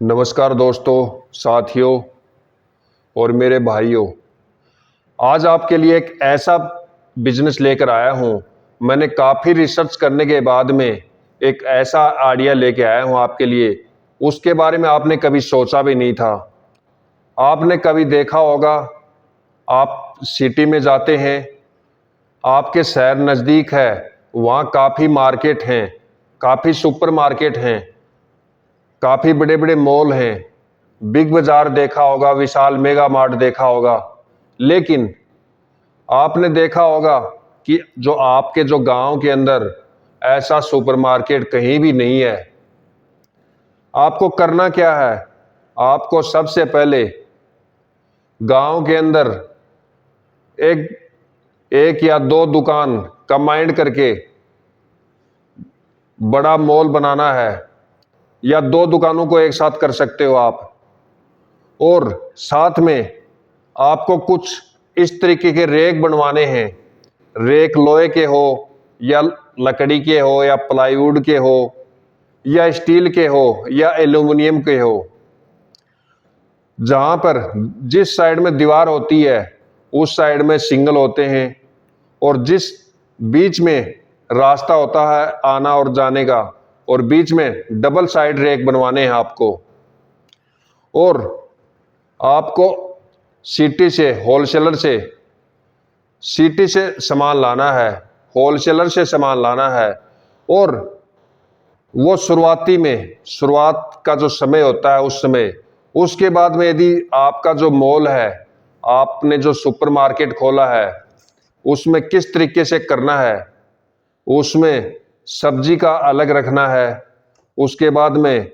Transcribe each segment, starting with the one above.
नमस्कार दोस्तों, साथियों और मेरे भाइयों। आज आपके लिए एक ऐसा बिजनेस लेकर आया हूं। मैंने काफ़ी रिसर्च करने के बाद में एक ऐसा आइडिया लेके आया हूं आपके लिए, उसके बारे में आपने कभी सोचा भी नहीं था। आपने कभी देखा होगा, आप सिटी में जाते हैं, आपके शहर नज़दीक है, वहाँ काफ़ी मार्केट हैं, काफ़ी सुपर मार्केट हैं, काफ़ी बड़े बड़े मॉल हैं, बिग बाजार देखा होगा, विशाल मेगा मार्ट देखा होगा। लेकिन आपने देखा होगा कि जो गांव के अंदर ऐसा सुपरमार्केट कहीं भी नहीं है। आपको करना क्या है? आपको सबसे पहले गांव के अंदर एक एक या दो दुकान कंबाइंड करके बड़ा मॉल बनाना है, या दो दुकानों को एक साथ कर सकते हो आप। और साथ में आपको कुछ इस तरीके के रेक बनवाने हैं। रेक लोहे के हो या लकड़ी के हो या प्लाईवुड के हो या स्टील के हो या एल्यूमिनियम के हो। जहां पर जिस साइड में दीवार होती है उस साइड में सिंगल होते हैं, और जिस बीच में रास्ता होता है आना और जाने का, और बीच में डबल साइड रेक बनवाने हैं आपको। और आपको सिटी से होलसेलर सिटी से सामान लाना है, होलसेलर से सामान लाना है। और वो शुरुआत का जो समय होता है उस समय, उसके बाद में यदि आपका जो मॉल है, आपने जो सुपरमार्केट खोला है, उसमें किस तरीके से करना है। उसमें सब्जी का अलग रखना है, उसके बाद में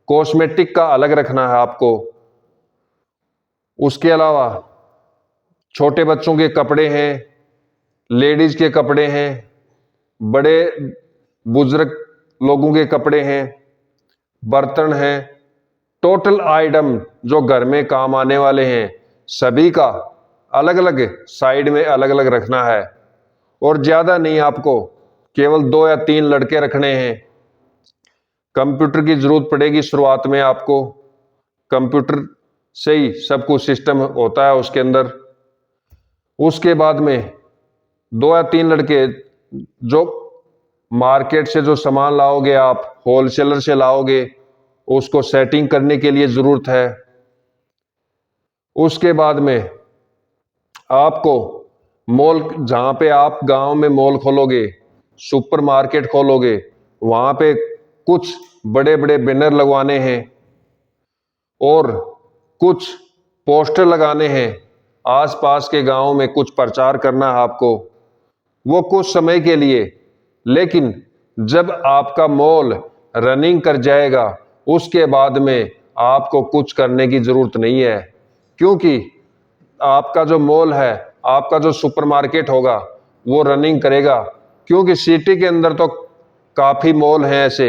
कॉस्मेटिक का अलग रखना है आपको। उसके अलावा छोटे बच्चों के कपड़े हैं, लेडीज के कपड़े हैं, बड़े बुजुर्ग लोगों के कपड़े हैं, बर्तन हैं, टोटल आइटम जो घर में काम आने वाले हैं, सभी का अलग अलग साइड में अलग अलग रखना है। और ज्यादा नहीं, आपको केवल 2 या 3 लड़के रखने हैं। कंप्यूटर की जरूरत पड़ेगी शुरुआत में आपको, कंप्यूटर से ही सब कुछ सिस्टम होता है उसके अंदर। उसके बाद में 2 या 3 लड़के, जो मार्केट से जो सामान लाओगे आप, होलसेलर से लाओगे, उसको सेटिंग करने के लिए जरूरत है। उसके बाद में आपको मॉल, जहां पे आप गांव में मॉल खोलोगे, सुपर मार्केट खोलोगे, वहां पे कुछ बड़े बड़े बैनर लगवाने हैं और कुछ पोस्टर लगाने हैं। आसपास के गांव में कुछ प्रचार करना है आपको, वो कुछ समय के लिए। लेकिन जब आपका मॉल रनिंग कर जाएगा, उसके बाद में आपको कुछ करने की जरूरत नहीं है, क्योंकि आपका जो मॉल है, आपका जो सुपरमार्केट होगा, वो रनिंग करेगा। क्योंकि सिटी के अंदर तो काफी मॉल हैं ऐसे,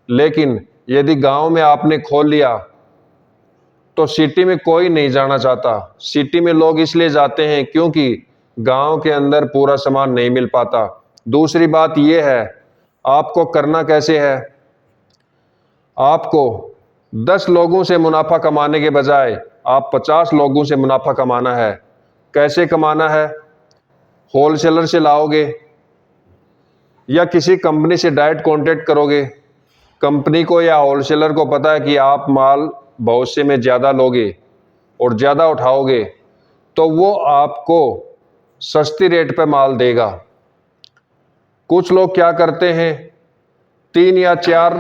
लेकिन यदि गांव में आपने खोल लिया तो सिटी में कोई नहीं जाना चाहता। सिटी में लोग इसलिए जाते हैं क्योंकि गांव के अंदर पूरा सामान नहीं मिल पाता। दूसरी बात यह है, आपको करना कैसे है। आपको 10 लोगों से मुनाफा कमाने के बजाय आप 50 लोगों से मुनाफा कमाना है। कैसे कमाना है? होलसेलर से लाओगे या किसी कंपनी से डायरेक्ट कांटेक्ट करोगे। कंपनी को या होलसेलर को पता है कि आप माल भविष्य में ज्यादा लोगे और ज्यादा उठाओगे, तो वो आपको सस्ती रेट पे माल देगा। कुछ लोग क्या करते हैं, 3 या 4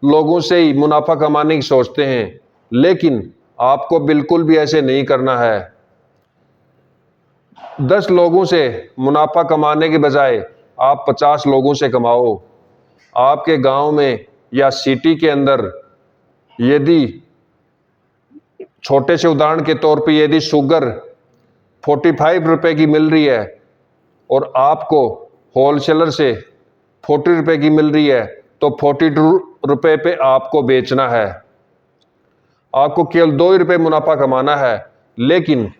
लोगों से ही मुनाफा कमाने की सोचते हैं, लेकिन आपको बिल्कुल भी ऐसे नहीं करना है। 10 लोगों से मुनाफा कमाने के बजाय आप 50 लोगों से कमाओ। आपके गांव में या सिटी के अंदर, यदि छोटे से उदाहरण के तौर पे, यदि शुगर 45 रुपए की मिल रही है और आपको होलसेलर से 40 रुपए की मिल रही है, तो 42 रुपए पे आपको बेचना है। आपको केवल 2 ही रुपए मुनाफा कमाना है, लेकिन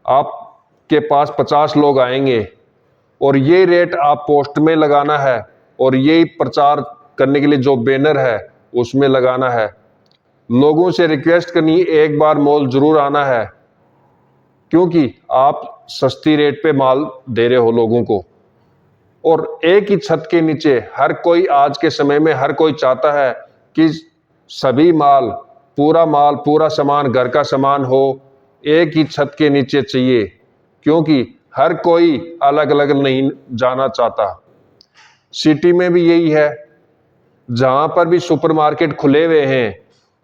आपके पास 50 लोग आएंगे और ये रेट आप पोस्ट में लगाना है और यही प्रचार करने के लिए जो बैनर है उसमें लगाना है। लोगों से रिक्वेस्ट करनी, एक बार मॉल जरूर आना है, क्योंकि आप सस्ती रेट पे माल दे रहे हो लोगों को। और एक ही छत के नीचे हर कोई, आज के समय में हर कोई चाहता है कि सभी माल, पूरा सामान, घर का सामान हो, एक ही छत के नीचे चाहिए, क्योंकि हर कोई अलग अलग नहीं जाना चाहता। सिटी में भी यही है, जहां पर भी सुपरमार्केट खुले हुए हैं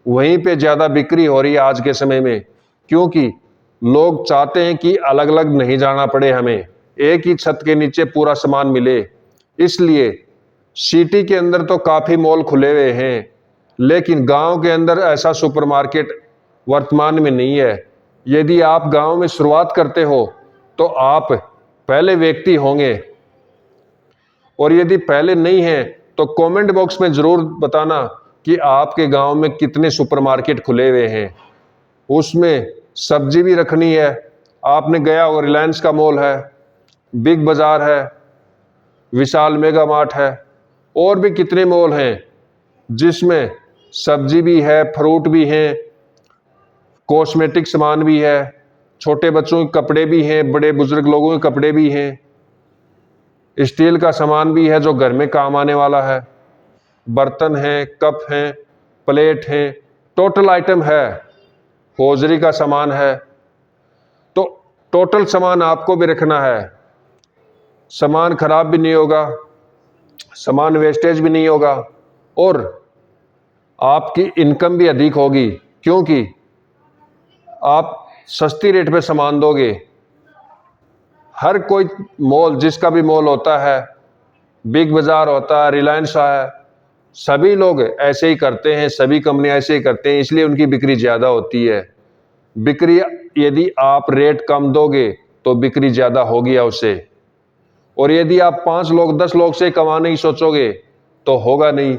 वहीं पे ज्यादा बिक्री हो रही है आज के समय में, क्योंकि लोग चाहते हैं कि अलग अलग नहीं जाना पड़े, हमें एक ही छत के नीचे पूरा सामान मिले। इसलिए सिटी के अंदर तो काफी मॉल खुले हुए हैं, लेकिन गांव के अंदर ऐसा सुपरमार्केट वर्तमान में नहीं है। यदि आप गांव में शुरुआत करते हो तो आप पहले व्यक्ति होंगे, और यदि पहले नहीं है तो कमेंट बॉक्स में जरूर बताना कि आपके गांव में कितने सुपरमार्केट खुले हुए हैं। उसमें सब्जी भी रखनी है, आपने गया हो, रिलायंस का मॉल है, बिग बाजार है, विशाल मेगा मार्ट है, और भी कितने मॉल हैं जिसमें सब्जी भी है, फ्रूट भी हैं, कॉस्मेटिक सामान भी है, छोटे बच्चों के कपड़े भी हैं, बड़े बुजुर्ग लोगों के कपड़े भी हैं, स्टील का सामान भी है जो घर में काम आने वाला है, बर्तन हैं, कप हैं, प्लेट हैं, टोटल आइटम है, हौजरी का सामान है। तो टोटल सामान आपको भी रखना है, सामान खराब भी नहीं होगा, सामान वेस्टेज भी नहीं होगा, और आपकी इनकम भी अधिक होगी, क्योंकि आप सस्ती रेट पे सामान दोगे। हर कोई मॉल, जिसका भी मॉल होता है, बिग बाजार होता है, रिलायंस है, सभी लोग ऐसे ही करते हैं, सभी कंपनियां ऐसे ही करते हैं, इसलिए उनकी बिक्री ज्यादा होती है। बिक्री, यदि आप रेट कम दोगे तो बिक्री ज्यादा होगी उससे, और यदि आप 5 लोग 10 लोग से कमाने ही सोचोगे तो होगा नहीं।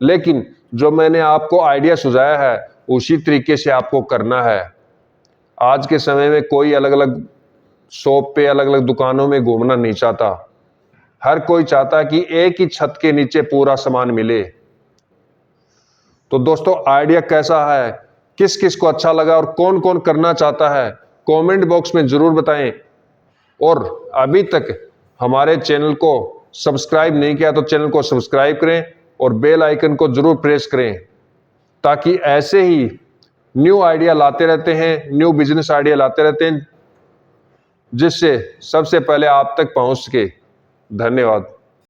लेकिन जो मैंने आपको आइडिया सुझाया है उसी तरीके से आपको करना है। आज के समय में कोई अलग अलग शॉप पे, अलग अलग दुकानों में घूमना नहीं चाहता, हर कोई चाहता है कि एक ही छत के नीचे पूरा सामान मिले। तो दोस्तों, आइडिया कैसा है, किस किस को अच्छा लगा और कौन कौन करना चाहता है, कमेंट बॉक्स में जरूर बताएं। और अभी तक हमारे चैनल को सब्सक्राइब नहीं किया तो चैनल को सब्सक्राइब करें और बेल आइकन को जरूर प्रेस करें, ताकि ऐसे ही न्यू आइडिया लाते रहते हैं, न्यू बिजनेस आइडिया लाते रहते हैं, जिससे सबसे पहले आप तक पहुंच सके। धन्यवाद।